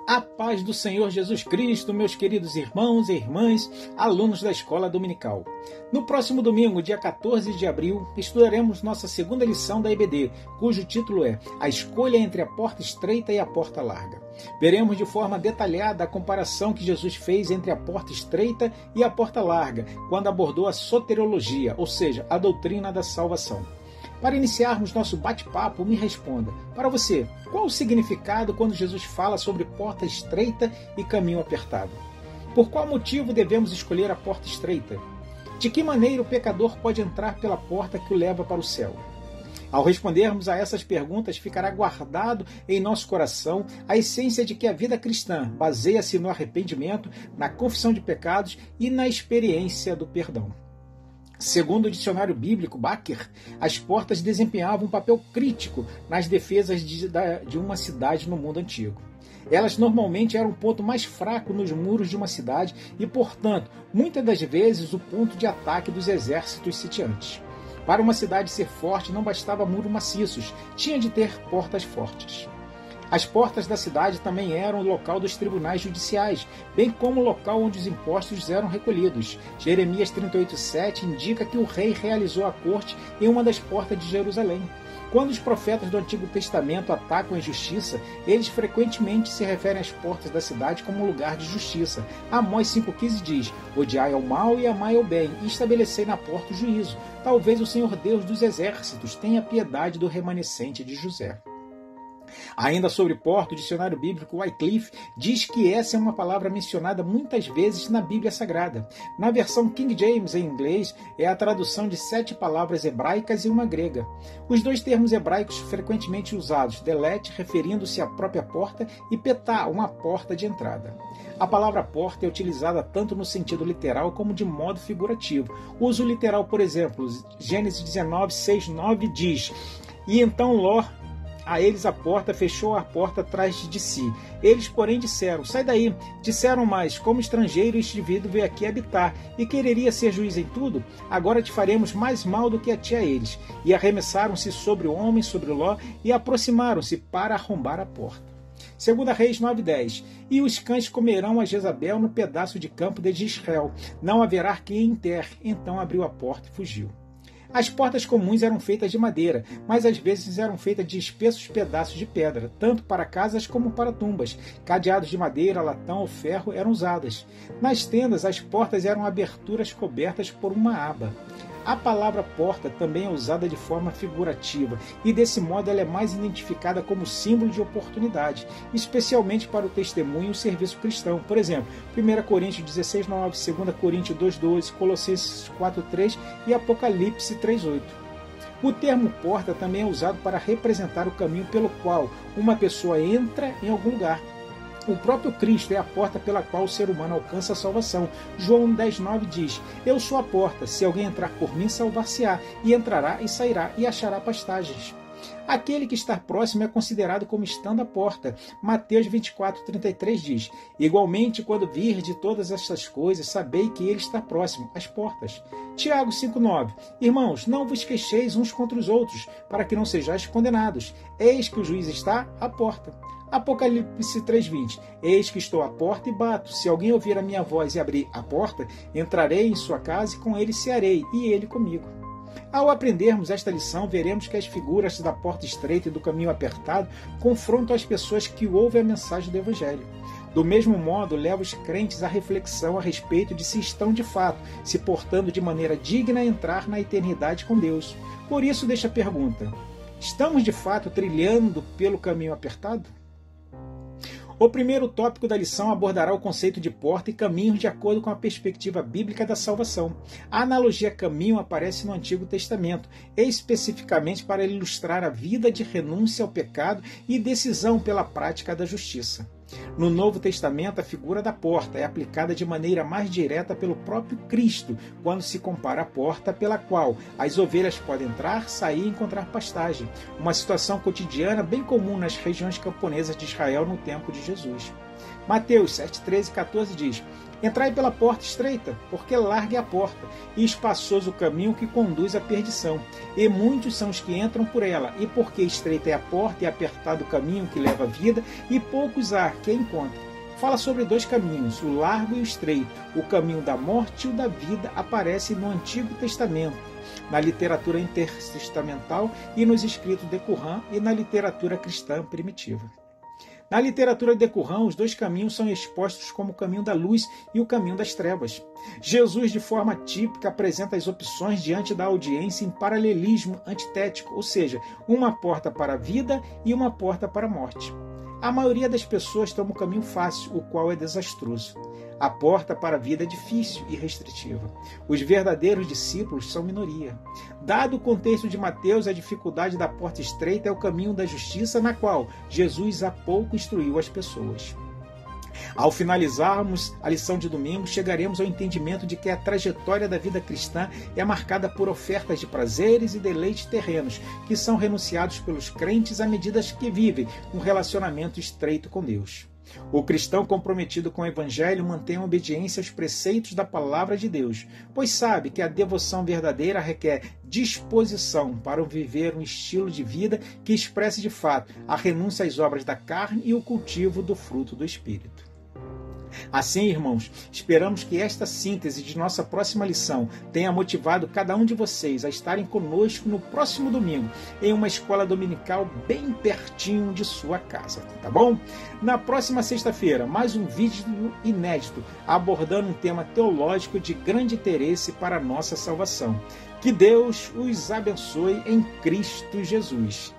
A paz do Senhor Jesus Cristo, meus queridos irmãos e irmãs, alunos da Escola Dominical. No próximo domingo, dia 14 de abril, estudaremos nossa segunda lição da EBD, cujo título é A Escolha entre a Porta Estreita e a Porta Larga. Veremos de forma detalhada a comparação que Jesus fez entre a porta estreita e a porta larga, quando abordou a soteriologia, ou seja, a doutrina da salvação. Para iniciarmos nosso bate-papo, me responda, para você, qual o significado quando Jesus fala sobre porta estreita e caminho apertado? Por qual motivo devemos escolher a porta estreita? De que maneira o pecador pode entrar pela porta que o leva para o céu? Ao respondermos a essas perguntas, ficará guardado em nosso coração a essência de que a vida cristã baseia-se no arrependimento, na confissão de pecados e na experiência do perdão. Segundo o dicionário bíblico Baker, as portas desempenhavam um papel crítico nas defesas de uma cidade no mundo antigo. Elas normalmente eram o ponto mais fraco nos muros de uma cidade e, portanto, muitas das vezes o ponto de ataque dos exércitos sitiantes. Para uma cidade ser forte não bastava muros maciços, tinha de ter portas fortes. As portas da cidade também eram o local dos tribunais judiciais, bem como o local onde os impostos eram recolhidos. Jeremias 38:7 indica que o rei realizou a corte em uma das portas de Jerusalém. Quando os profetas do Antigo Testamento atacam a injustiça, eles frequentemente se referem às portas da cidade como um lugar de justiça. Amós 5,15 diz: odiai ao mal e amai ao bem, e estabelecei na porta o juízo. Talvez o Senhor Deus dos exércitos tenha piedade do remanescente de José. Ainda sobre porta, o dicionário bíblico Wycliffe diz que essa é uma palavra mencionada muitas vezes na Bíblia Sagrada. Na versão King James, em inglês, é a tradução de 7 palavras hebraicas e uma grega. Os dois termos hebraicos frequentemente usados, delet, referindo-se à própria porta, e petá, uma porta de entrada. A palavra porta é utilizada tanto no sentido literal como de modo figurativo. O uso literal, por exemplo, Gênesis 19:6-9 diz: E então Ló a eles a porta, fechou a porta atrás de si. Eles, porém, disseram: sai daí. Disseram mais: como estrangeiro, este indivíduo veio aqui habitar, e quereria ser juiz em tudo? Agora te faremos mais mal do que a ti a eles. E arremessaram-se sobre o homem, sobre Ló, e aproximaram-se para arrombar a porta. 2 Reis 9:10. E os cães comerão a Jezabel no pedaço de campo de Israel. Não haverá quem enterre. Então abriu a porta e fugiu. As portas comuns eram feitas de madeira, mas às vezes eram feitas de espessos pedaços de pedra, tanto para casas como para tumbas. Cadeados de madeira, latão ou ferro eram usadas. Nas tendas, as portas eram aberturas cobertas por uma aba. A palavra porta também é usada de forma figurativa, e desse modo ela é mais identificada como símbolo de oportunidade, especialmente para o testemunho e o serviço cristão. Por exemplo, 1 Coríntios 16:9, 2 Coríntios 2:12, Colossenses 4:3 e Apocalipse 3:8. O termo porta também é usado para representar o caminho pelo qual uma pessoa entra em algum lugar. O próprio Cristo é a porta pela qual o ser humano alcança a salvação. João 10:9 diz: Eu sou a porta, se alguém entrar por mim, salvar-se-á, e entrará e sairá, e achará pastagens. Aquele que está próximo é considerado como estando à porta. Mateus 24:33 diz: Igualmente, quando virdes todas estas coisas, sabei que ele está próximo, às portas. Tiago 5:9: Irmãos, não vos queixeis uns contra os outros, para que não sejais condenados. Eis que o juiz está à porta. Apocalipse 3:20. Eis que estou à porta e bato. Se alguém ouvir a minha voz e abrir a porta, entrarei em sua casa e com ele cearei, e ele comigo. Ao aprendermos esta lição, veremos que as figuras da porta estreita e do caminho apertado confrontam as pessoas que ouvem a mensagem do Evangelho. Do mesmo modo, leva os crentes à reflexão a respeito de se estão de fato se portando de maneira digna a entrar na eternidade com Deus. Por isso, deixa a pergunta: estamos de fato trilhando pelo caminho apertado? O primeiro tópico da lição abordará o conceito de porta e caminhos de acordo com a perspectiva bíblica da salvação. A analogia caminho aparece no Antigo Testamento, especificamente para ilustrar a vida de renúncia ao pecado e decisão pela prática da justiça. No Novo Testamento, a figura da porta é aplicada de maneira mais direta pelo próprio Cristo, quando se compara a porta pela qual as ovelhas podem entrar, sair e encontrar pastagem, uma situação cotidiana bem comum nas regiões camponesas de Israel no tempo de Jesus. Mateus 7, 13 e 14 diz: Entrai pela porta estreita, porque larga é a porta, e espaçoso o caminho que conduz à perdição. E muitos são os que entram por ela, e porque estreita é a porta e apertado o caminho que leva à vida, e poucos há que a encontrem. Fala sobre dois caminhos, o largo e o estreito. O caminho da morte e o da vida aparece no Antigo Testamento, na literatura intertestamental e nos escritos de Qumran e na literatura cristã primitiva. Na literatura de Qumran, os dois caminhos são expostos como o caminho da luz e o caminho das trevas. Jesus, de forma típica, apresenta as opções diante da audiência em paralelismo antitético, ou seja, uma porta para a vida e uma porta para a morte. A maioria das pessoas toma o caminho fácil, o qual é desastroso. A porta para a vida é difícil e restritiva. Os verdadeiros discípulos são minoria. Dado o contexto de Mateus, a dificuldade da porta estreita é o caminho da justiça, na qual Jesus há pouco instruiu as pessoas. Ao finalizarmos a lição de domingo, chegaremos ao entendimento de que a trajetória da vida cristã é marcada por ofertas de prazeres e deleites terrenos, que são renunciados pelos crentes à medida que vivem um relacionamento estreito com Deus. O cristão comprometido com o Evangelho mantém a obediência aos preceitos da Palavra de Deus, pois sabe que a devoção verdadeira requer disposição para viver um estilo de vida que expresse de fato a renúncia às obras da carne e o cultivo do fruto do Espírito. Assim, irmãos, esperamos que esta síntese de nossa próxima lição tenha motivado cada um de vocês a estarem conosco no próximo domingo, em uma escola dominical bem pertinho de sua casa, tá bom? Na próxima sexta-feira, mais um vídeo inédito abordando um tema teológico de grande interesse para a nossa salvação. Que Deus os abençoe em Cristo Jesus.